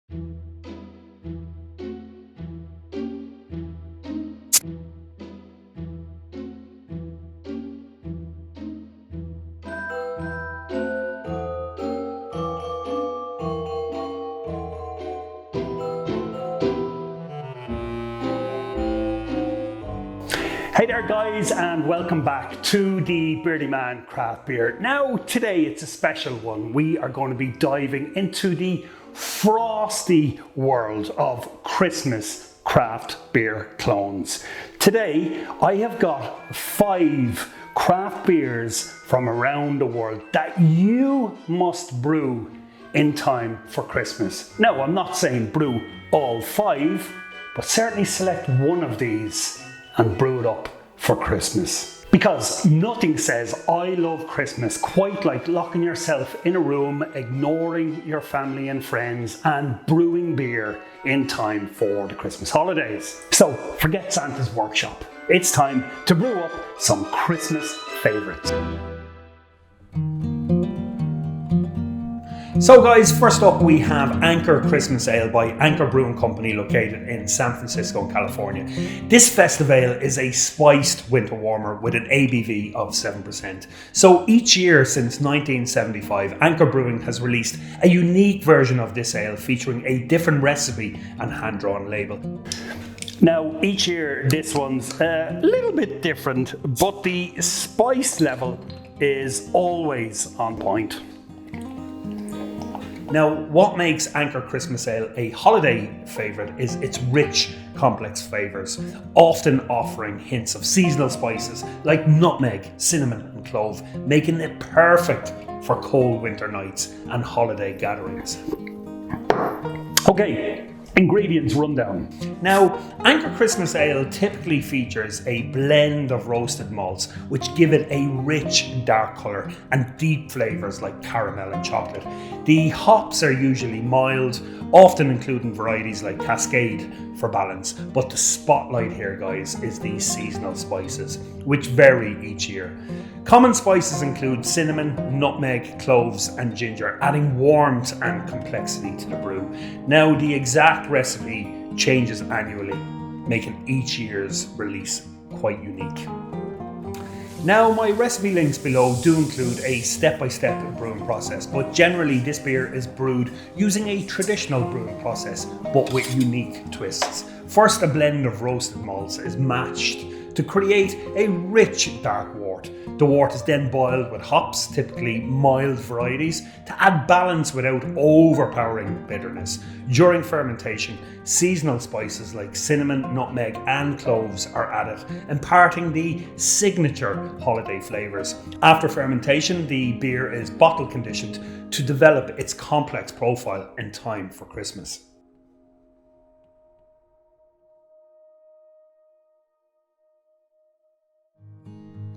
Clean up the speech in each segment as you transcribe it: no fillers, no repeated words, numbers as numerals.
Hey there guys, and welcome back to the Beardy Man Craft Beer. Now today it's a special one. We are going to be diving into the frosty world of Christmas craft beer clones. Today I have got 5 craft beers from around the world that you must brew in time for Christmas. Now I'm not saying brew all 5, but certainly select one of these and brew it up for Christmas. Because nothing says I love Christmas quite like locking yourself in a room, ignoring your family and friends, and brewing beer in time for the Christmas holidays. So forget Santa's workshop. It's time to brew up some Christmas favorites. So guys, first up we have Anchor Christmas Ale by Anchor Brewing Company located in San Francisco, California. This Festive Ale is a spiced winter warmer with an ABV of 7%. So each year since 1975, Anchor Brewing has released a unique version of this ale featuring a different recipe and hand-drawn label. Now each year this one's a little bit different, but the spice level is always on point. Now, what makes Anchor Christmas Ale a holiday favourite is its rich, complex flavours, often offering hints of seasonal spices like nutmeg, cinnamon and clove, making it perfect for cold winter nights and holiday gatherings. Okay, ingredients rundown. Now, Anchor Christmas Ale typically features a blend of roasted malts which give it a rich dark colour and deep flavours like caramel and chocolate. The hops are usually mild, often including varieties like Cascade for balance, but the spotlight here, guys, is these seasonal spices, which vary each year. Common spices include cinnamon, nutmeg, cloves and ginger, adding warmth and complexity to the brew. Now, the exact recipe changes annually, making each year's release quite unique. Now, my recipe links below do include a step-by-step brewing process, but generally this beer is brewed using a traditional brewing process, but with unique twists. First, a blend of roasted malts is matched to create a rich dark wort. The wort is then boiled with hops, typically mild varieties, to add balance without overpowering bitterness. During fermentation, seasonal spices like cinnamon, nutmeg and cloves are added, imparting the signature holiday flavours. After fermentation, the beer is bottle conditioned to develop its complex profile in time for Christmas.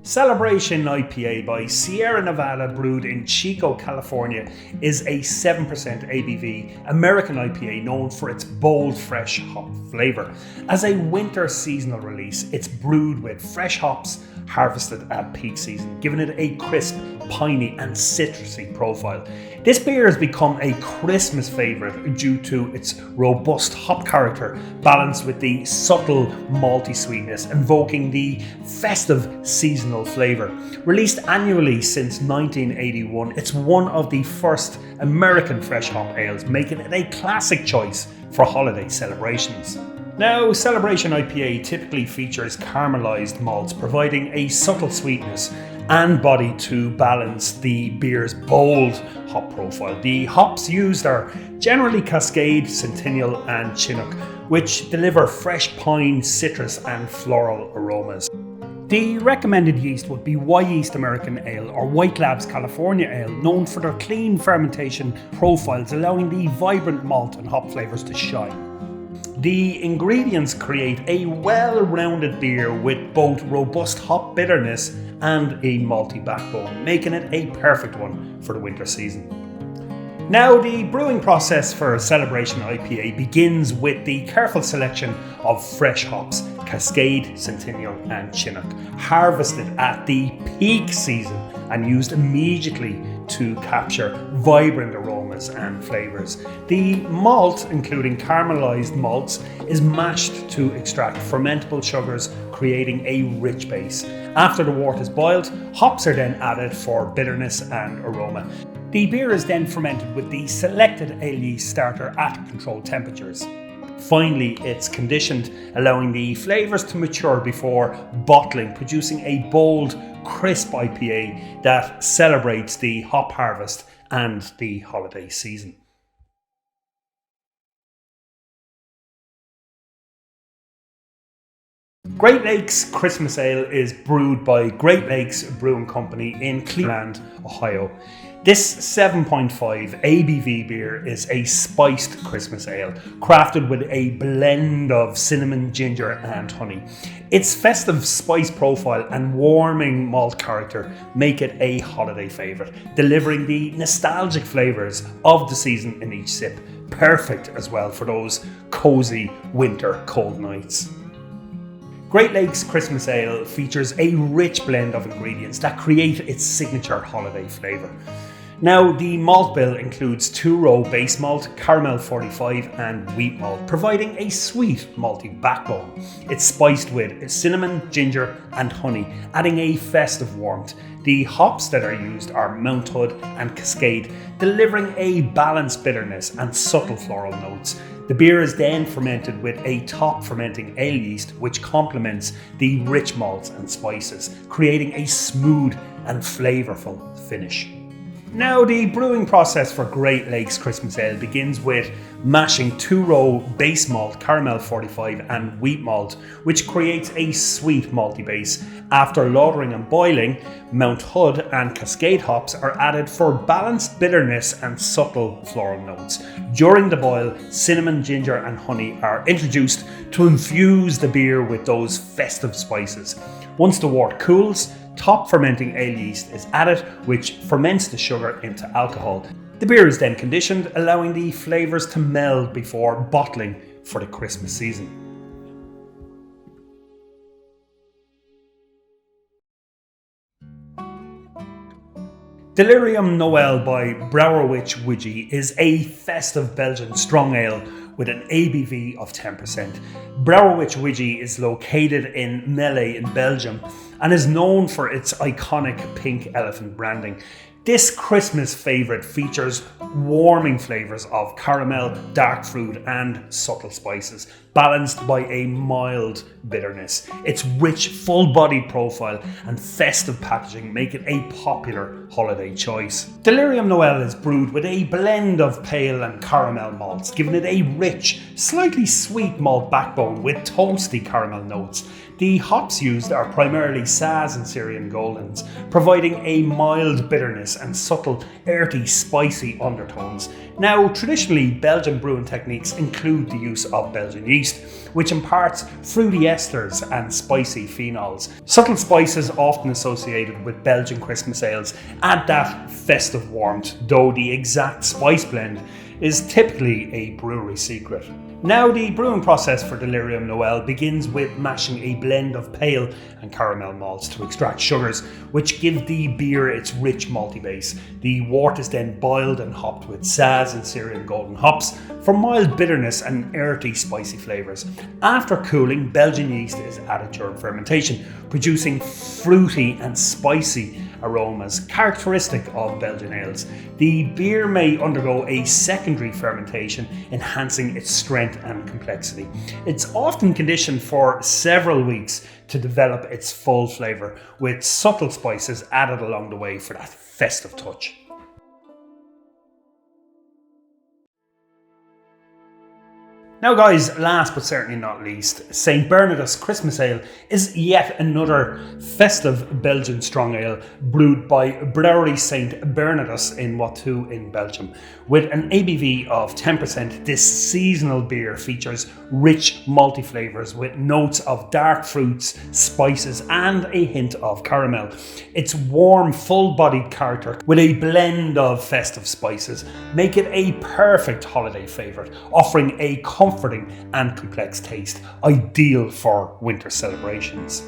Celebration IPA by Sierra Nevada, brewed in Chico, California, is a 7% ABV American IPA known for its bold, fresh hop flavour. As a winter seasonal release, it's brewed with fresh hops harvested at peak season, giving it a crisp, piney and citrusy profile. This beer has become a Christmas favourite due to its robust hop character, balanced with the subtle malty sweetness, invoking the festive seasonal flavour. Released annually since 1981, it's one of the first American fresh hop ales, making it a classic choice for holiday celebrations. Now, Celebration IPA typically features caramelized malts, providing a subtle sweetness and body to balance the beer's bold hop profile. The hops used are generally Cascade, Centennial and Chinook, which deliver fresh pine, citrus and floral aromas. The recommended yeast would be Y Yeast American Ale or White Labs California Ale, known for their clean fermentation profiles, allowing the vibrant malt and hop flavours to shine. The ingredients create a well-rounded beer with both robust hop bitterness and a malty backbone, making it a perfect one for the winter season. Now, the brewing process for Celebration IPA begins with the careful selection of fresh hops, Cascade, Centennial and Chinook, harvested at the peak season and used immediately to capture vibrant aromas and flavours. The malt, including caramelised malts, is mashed to extract fermentable sugars, creating a rich base. After the wort is boiled, hops are then added for bitterness and aroma. The beer is then fermented with the selected ale yeast starter at controlled temperatures. Finally, it's conditioned, allowing the flavours to mature before bottling, producing a bold, crisp IPA that celebrates the hop harvest and the holiday season. Great Lakes Christmas Ale is brewed by Great Lakes Brewing Company in Cleveland, Ohio. This 7.5 ABV beer is a spiced Christmas ale, crafted with a blend of cinnamon, ginger and honey. Its festive spice profile and warming malt character make it a holiday favourite, delivering the nostalgic flavours of the season in each sip. Perfect as well for those cosy winter cold nights. Great Lakes Christmas Ale features a rich blend of ingredients that create its signature holiday flavour. Now, the malt bill includes 2-row base malt, caramel 45 and wheat malt, providing a sweet malty backbone. It's spiced with cinnamon, ginger and honey, adding a festive warmth. The hops that are used are Mount Hood and Cascade, delivering a balanced bitterness and subtle floral notes. The beer is then fermented with a top fermenting ale yeast, which complements the rich malts and spices, creating a smooth and flavourful finish. Now, the brewing process for Great Lakes Christmas Ale begins with mashing 2-row base malt, caramel 45 and wheat malt, which creates a sweet malty base. After lautering and boiling, Mount Hood and Cascade hops are added for balanced bitterness and subtle floral notes. During the boil, cinnamon, ginger and honey are introduced to infuse the beer with those festive spices. Once the wort cools, top fermenting ale yeast is added, which ferments the sugar into alcohol. The beer is then conditioned, allowing the flavours to meld before bottling for the Christmas season. Delirium Noel by Brouwerwitch Widgie is a festive Belgian strong ale with an ABV of 10%. Brouwerwitch Widgie is located in Melle in Belgium and is known for its iconic pink elephant branding. This Christmas favourite features warming flavours of caramel, dark fruit and subtle spices, balanced by a mild bitterness. Its rich, full-bodied profile and festive packaging make it a popular holiday choice. Delirium Noel is brewed with a blend of pale and caramel malts, giving it a rich, slightly sweet malt backbone with toasty caramel notes. The hops used are primarily Saaz and Syrian Goldens, providing a mild bitterness and subtle, earthy, spicy undertones. Now, traditionally, Belgian brewing techniques include the use of Belgian yeast, which imparts fruity esters and spicy phenols. Subtle spices often associated with Belgian Christmas ales add that festive warmth, though the exact spice blend is typically a brewery secret. Now, the brewing process for Delirium Noel begins with mashing a blend of pale and caramel malts to extract sugars, which give the beer its rich malty base. The wort is then boiled and hopped with Saaz and Syrian Golden hops for mild bitterness and earthy, spicy flavours. After cooling, Belgian yeast is added during fermentation, producing fruity and spicy aromas characteristic of Belgian ales. The beer may undergo a secondary fermentation, enhancing its strength and complexity. It's often conditioned for several weeks to develop its full flavour, with subtle spices added along the way for that festive touch. Now guys, last but certainly not least, St. Bernardus Christmas Ale is yet another festive Belgian strong ale brewed by Brouwery St. Bernardus in Watteau in Belgium. With an ABV of 10%, this seasonal beer features rich malty flavours with notes of dark fruits, spices and a hint of caramel. Its warm, full-bodied character with a blend of festive spices make it a perfect holiday favourite, offering a comforting and complex taste, ideal for winter celebrations.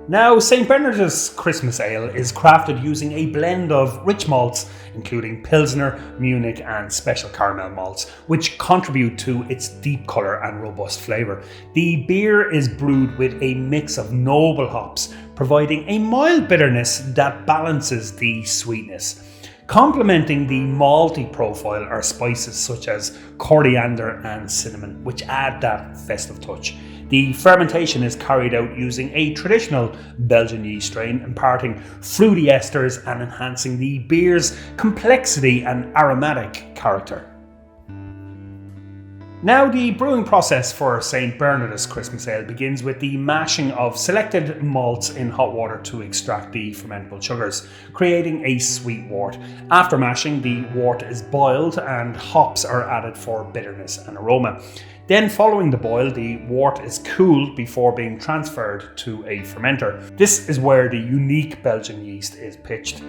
Now, St. Bernardus Christmas Ale is crafted using a blend of rich malts, including Pilsner, Munich and special caramel malts, which contribute to its deep colour and robust flavour. The beer is brewed with a mix of noble hops, providing a mild bitterness that balances the sweetness. Complementing the malty profile are spices such as coriander and cinnamon, which add that festive touch. The fermentation is carried out using a traditional Belgian yeast strain, imparting fruity esters and enhancing the beer's complexity and aromatic character. Now, the brewing process for St. Bernardus Christmas Ale begins with the mashing of selected malts in hot water to extract the fermentable sugars, creating a sweet wort. After mashing, the wort is boiled and hops are added for bitterness and aroma. Then, following the boil, the wort is cooled before being transferred to a fermenter. This is where the unique Belgian yeast is pitched.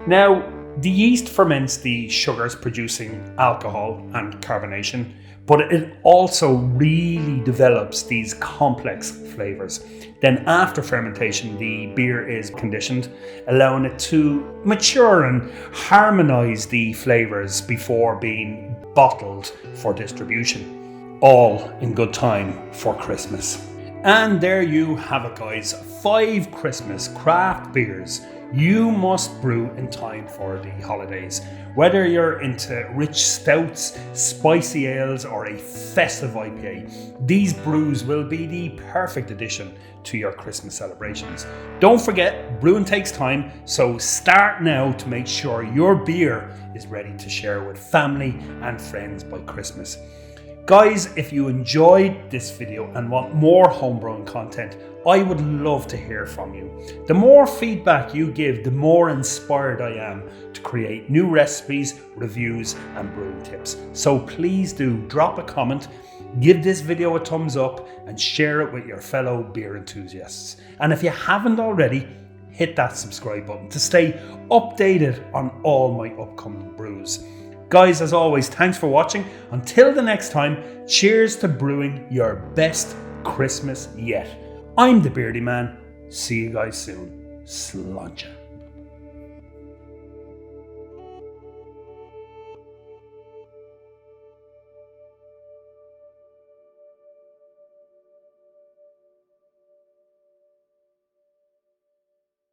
Now, the yeast ferments the sugars, producing alcohol and carbonation, but it also really develops these complex flavours. Then after fermentation, the beer is conditioned, allowing it to mature and harmonise the flavours before being bottled for distribution. All in good time for Christmas. And there you have it, guys. 5 Christmas craft beers you must brew in time for the holidays. Whether you're into rich stouts, spicy ales, or a festive IPA, these brews will be the perfect addition to your Christmas celebrations. Don't forget, brewing takes time, so start now to make sure your beer is ready to share with family and friends by Christmas. Guys, if you enjoyed this video and want more homebrewing content, I would love to hear from you. The more feedback you give, the more inspired I am to create new recipes, reviews and brewing tips. So please do drop a comment, give this video a thumbs up and share it with your fellow beer enthusiasts. And if you haven't already, hit that subscribe button to stay updated on all my upcoming brews. Guys, as always, thanks for watching. Until the next time, cheers to brewing your best Christmas yet. I'm the Beardy Man. See you guys soon. Sláinte.